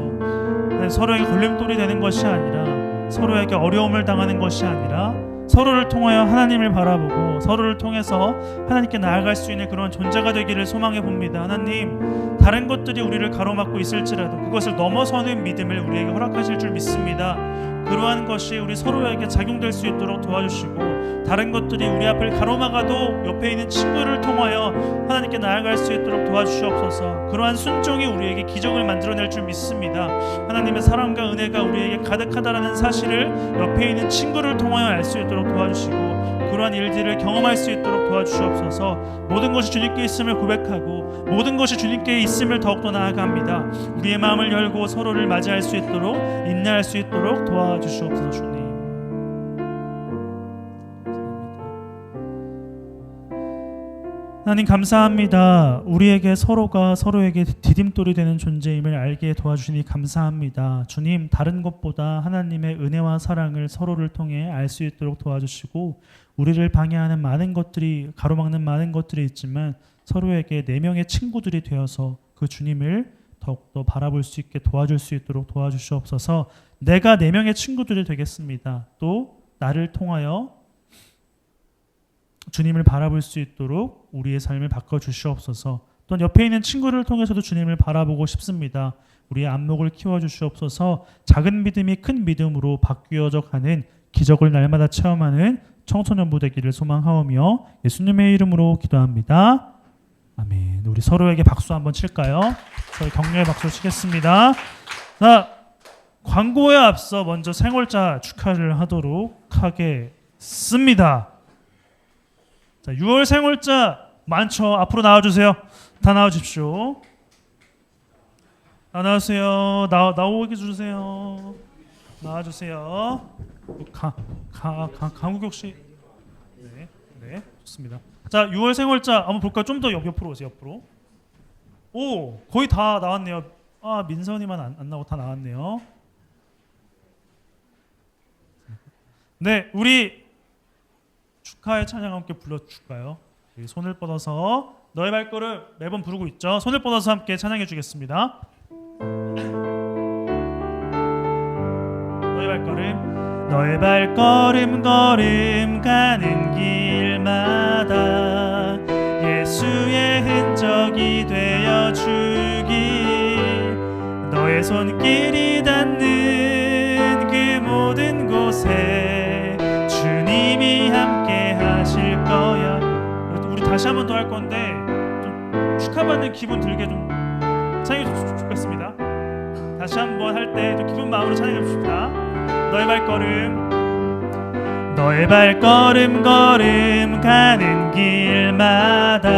서로에게 걸림돌이 되는 것이 아니라, 서로에게 어려움을 당하는 것이 아니라 서로를 통하여 하나님을 바라보고 서로를 통해서 하나님께 나아갈 수 있는 그런 존재가 되기를 소망해 봅니다. 하나님, 다른 것들이 우리를 가로막고 있을지라도 그것을 넘어서는 믿음을 우리에게 허락하실 줄 믿습니다. 그러한 것이 우리 서로에게 작용될 수 있도록 도와주시고, 다른 것들이 우리 앞을 가로막아도 옆에 있는 친구를 통하여 하나님께 나아갈 수 있도록 도와주시옵소서. 그러한 순종이 우리에게 기적을 만들어낼 줄 믿습니다. 하나님의 사랑과 은혜가 우리에게 가득하다라는 사실을 옆에 있는 친구를 통하여 알 수 있도록 도와주시고, 그러한 일들을 경험할 수 있도록 도와주시옵소서. 모든 것이 주님께 있음을 고백하고 모든 것이 주님께 있음을 더욱더 나아갑니다. 우리의 마음을 열고 서로를 맞이할 수 있도록, 인내할 수 있도록 도와주시옵소서. 주님, 하나님 감사합니다. 우리에게 서로가 서로에게 디딤돌이 되는 존재임을 알게 도와주시니 감사합니다. 주님, 다른 것보다 하나님의 은혜와 사랑을 서로를 통해 알 수 있도록 도와주시고, 우리를 방해하는 많은 것들이, 가로막는 많은 것들이 있지만 서로에게 네 명의 친구들이 되어서 그 주님을 더욱더 바라볼 수 있게 도와줄 수 있도록 도와주시옵소서. 내가 네 명의 친구들이 되겠습니다. 또 나를 통하여 주님을 바라볼 수 있도록 우리의 삶을 바꿔주시옵소서. 또 옆에 있는 친구를 통해서도 주님을 바라보고 싶습니다. 우리의 안목을 키워주시옵소서. 작은 믿음이 큰 믿음으로 바뀌어져 가는 기적을 날마다 체험하는 청소년부 되기를 소망하오며 예수님의 이름으로 기도합니다. 아멘. 우리 서로에게 박수 한번 칠까요? 저희 격려의 박수 치겠습니다. 자, 광고에 앞서 먼저 생월자 축하를 하도록 하겠습니다. 자, 6월 생월자 많죠? 앞으로 나와주세요. 다 나와주십시오. 나와주세요. 나오게 주세요. 나와주세요. 강우격 씨. 네, 좋습니다. 자, 6월 생월자 한번 볼까요? 좀 더 옆으로 오세요. 옆으로. 오, 거의 다 나왔네요. 아, 민선이만 안 나오고 다 나왔네요. 네, 우리 축하의 찬양 함께 불러줄까요? 손을 뻗어서 너의 발걸음 매번 부르고 있죠. 손을 뻗어서 함께 찬양해 주겠습니다. 너의 발걸음, 너의 발걸음 걸음 가는 길마다 예수의 흔적이 되어 주기, 너의 손길이 닿는 그 모든 곳에 주님이 함께 하실 거야. 우리 다시 한 번 더 할 건데 좀 축하받는 기분 들게 좀 찬양해 주겠습니다. 다시 한 번 할 때 좀 기쁜 마음으로 찬양해 줍시다. 너의 발걸음, 너의 발걸음 걸음 가는 길마다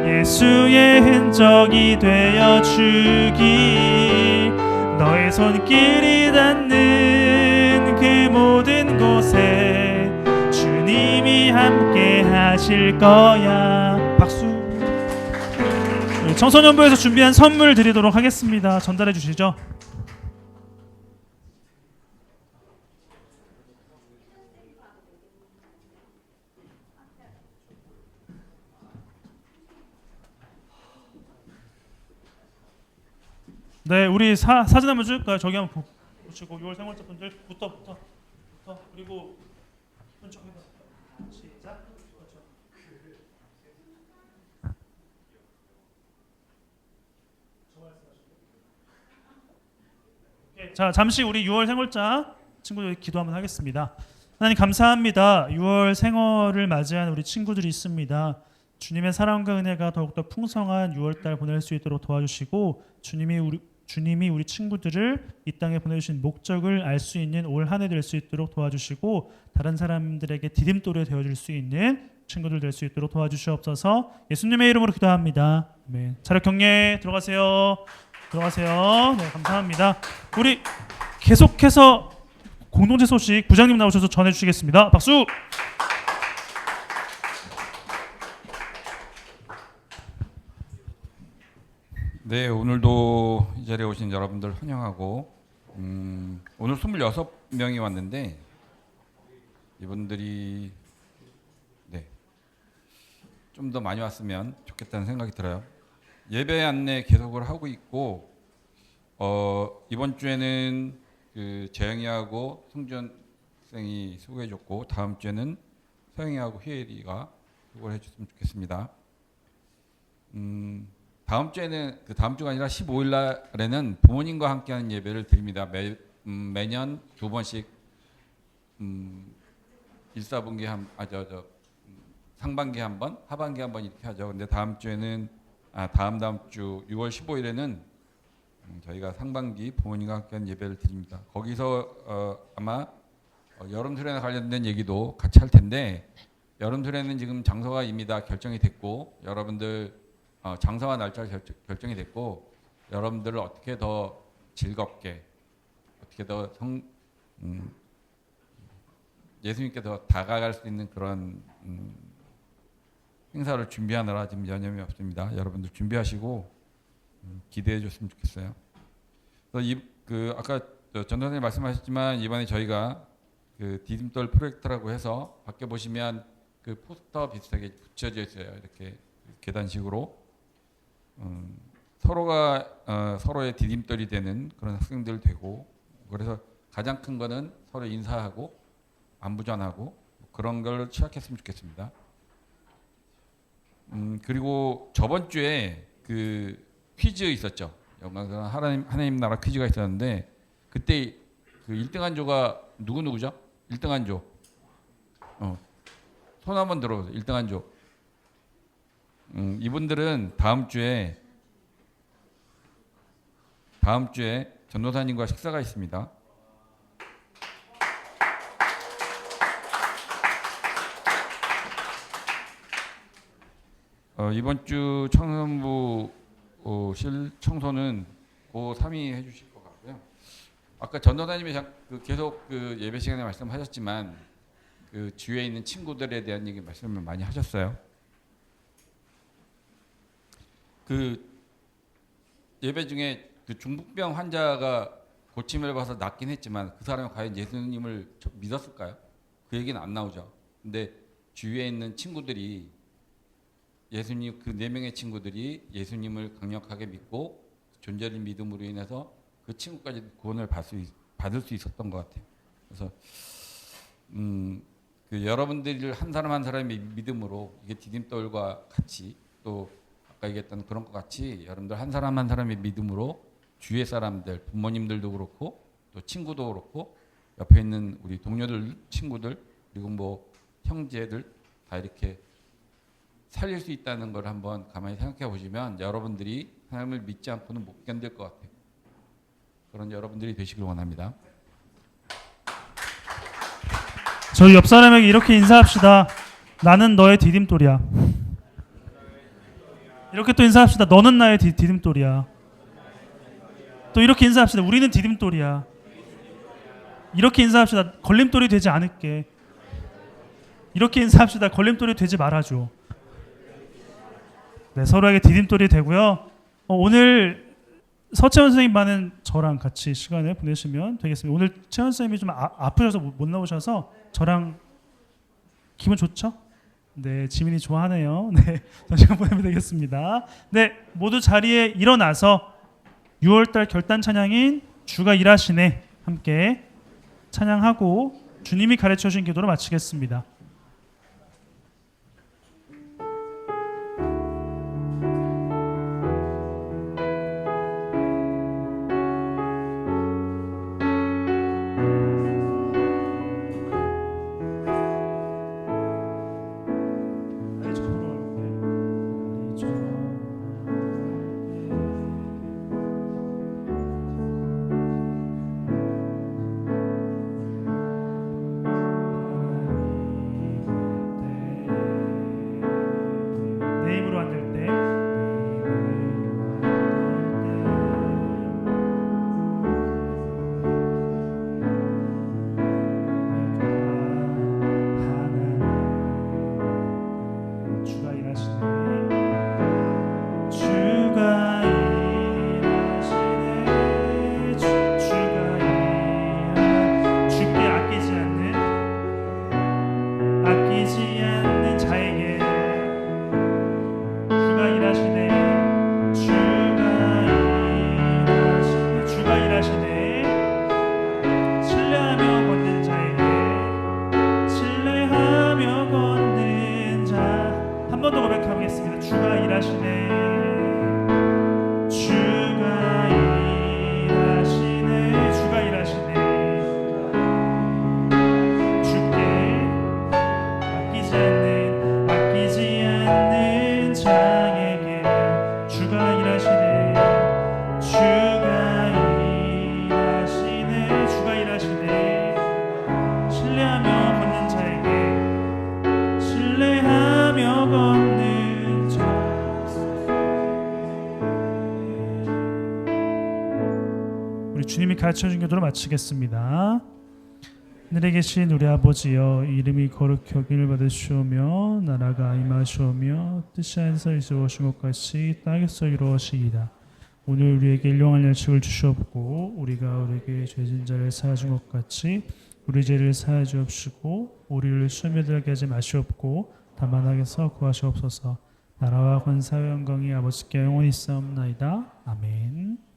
예수의 흔적이 되어 주기, 너의 손길이 닿는 그 모든 곳에 주님이 함께 하실 거야. 박수. 청소년부에서 준비한 선물 드리도록 하겠습니다. 전달해 주시죠. 네, 우리 사진 한번 찍을까요? 저기 한번 보시고 6월 생활자 분들부터 그리고 시작. 자, 잠시 우리 6월 생활자 친구들 기도 한번 하겠습니다. 하나님 감사합니다. 6월 생활을 맞이한 우리 친구들이 있습니다. 주님의 사랑과 은혜가 더욱더 풍성한 6월달 보낼 수 있도록 도와주시고, 주님이 주님이 우리 친구들을 이 땅에 보내주신 목적을 알 수 있는 올 한 해 될 수 있도록 도와주시고 다른 사람들에게 디딤돌이 되어줄 수 있는 친구들 될 수 있도록 도와주시옵소서. 예수님의 이름으로 기도합니다. 아멘. 차렷 경례 들어가세요. 들어가세요. 네, 감사합니다. 우리 계속해서 공동체 소식 부장님 나오셔서 전해주시겠습니다. 박수.
네, 오늘도 이 자리에 오신 여러분들 환영하고 오늘 26명이 왔는데 이분들이 네, 좀 더 많이 왔으면 좋겠다는 생각이 들어요. 예배 안내 계속을 하고 있고 이번 주에는 그 재영이하고 성준 학생이 수고해줬고 다음 주에는 서영이하고 희엘이가 수고를 해줬으면 좋겠습니다. 다음 주에는 그 다음 주가 아니라 15일 날에는 부모님과 함께하는 예배를 드립니다. 매년 2번씩 1사분기 상반기 한 번, 하반기 한 번 이렇게 하죠. 근데 다음 주에는 다음 주 6월 15일에는 저희가 상반기 부모님과 함께하는 예배를 드립니다. 거기서 아마 여름 수련회 관련된 얘기도 같이 할 텐데 여름 수련회는 지금 장소가 이미 다 결정이 됐고 여러분들 장소와 날짜가 결정이 됐고 여러분들을 어떻게 더 즐겁게 어떻게 더 예수님께 더 다가갈 수 있는 그런 행사를 준비하느라 지금 여념이 없습니다. 여러분들 준비하시고 기대해 줬으면 좋겠어요. 그래서 아까 전 선생님 말씀하셨지만 이번에 저희가 그 디딤돌 프로젝트라고 해서 밖에 보시면 그 포스터 비슷하게 붙여져 있어요. 이렇게 계단식으로 서로가 서로의 디딤돌이 되는 그런 학생들 되고 그래서 가장 큰 거는 서로 인사하고 안부 전하고 그런 걸 시작했으면 좋겠습니다. 그리고 저번 주에 그 퀴즈 있었죠. 영광스러운 하나님 나라 퀴즈가 있었는데 그때 그 1등한 조가 누구죠? 1등한 조. 손 한번 들어보세요. 1등한 조. 이분들은 다음 주에 전도사님과 식사가 있습니다. 이번 주 청소부실 청소는 고3이 해주실 것 같고요. 아까 전도사님이 계속 그 예배 시간에 말씀하셨지만 그 주위에 있는 친구들에 대한 얘기 말씀을 많이 하셨어요. 그 예배 중에 그 중풍병 환자가 고침을 받아서 낫긴 했지만 그 사람이 과연 예수님을 믿었을까요? 그 얘기는 안 나오죠. 근데 주위에 있는 친구들이 예수님 그 4명의 친구들이 예수님을 강력하게 믿고 존재의 믿음으로 인해서 그 친구까지 구원을 받을 수 있었던 것 같아요. 그래서 그 여러분들 한 사람 한 사람의 믿음으로 이게 디딤돌과 같이 또 아까 얘기했던 그런 것 같이 여러분들 한 사람 한 사람의 믿음으로 주위의 사람들 부모님들도 그렇고 또 친구도 그렇고 옆에 있는 우리 동료들 친구들 그리고 뭐 형제들 다 이렇게 살릴 수 있다는 걸 한번 가만히 생각해 보시면 여러분들이 하나님을 믿지 않고는 못 견딜 것 같아요. 그런 여러분들이 되시길 원합니다.
저희 옆 사람에게 이렇게 인사합시다. 나는 너의 디딤돌이야. 이렇게 또 인사합시다. 너는 나의 디딤돌이야. 또 이렇게 인사합시다. 우리는 디딤돌이야. 이렇게 인사합시다. 걸림돌이 되지 않을게. 이렇게 인사합시다. 걸림돌이 되지 말아줘. 네, 서로에게 디딤돌이 되고요. 오늘 서채원 선생님만은 저랑 같이 시간을 보내시면 되겠습니다. 오늘 채원 선생님이 좀 아프셔서 못 나오셔서 저랑 기분 좋죠? 네, 지민이 좋아하네요. 네, 시간 보내면 되겠습니다. 네, 모두 자리에 일어나서 6월달 결단 찬양인 주가 일하시네 함께 찬양하고 주님이 가르쳐 주신 기도로 마치겠습니다. 아끼지 않는 자에게 주가 일하시네. 주가 일하시네. 신뢰하며 걷는 자에게 신뢰하며 걷는 자. 한 번 더 고백하겠습니다. 주가 일하시네. 주가 일하시네. 주가 일하시네. 주께 아끼지 않는 자에게 주가 일하시네. 주가 일하시네. 주가 일하시네. 신뢰하며 걷는 자에게 신뢰하며 걷는 자. 우리 주님이 가르쳐준 기도로 마치겠습니다. 하늘에 계신 우리 아버지여, 이름이 거룩히 여김을 받으시오며 나라가 임하시오며 뜻이 하늘에서 이루어진 것 같이 땅에서 이루어지이다. 오늘 우리에게 일용할 양식을 주시옵고 우리가 우리에게 죄진 자를 사하준 것 같이 우리 죄를 사하여 주옵시고 우리를 시험에 들게 하지 마시옵고 다만 악에서 구하시옵소서. 나라와 권사와 영광이 아버지께 영원히 있사옵나이다. 아멘.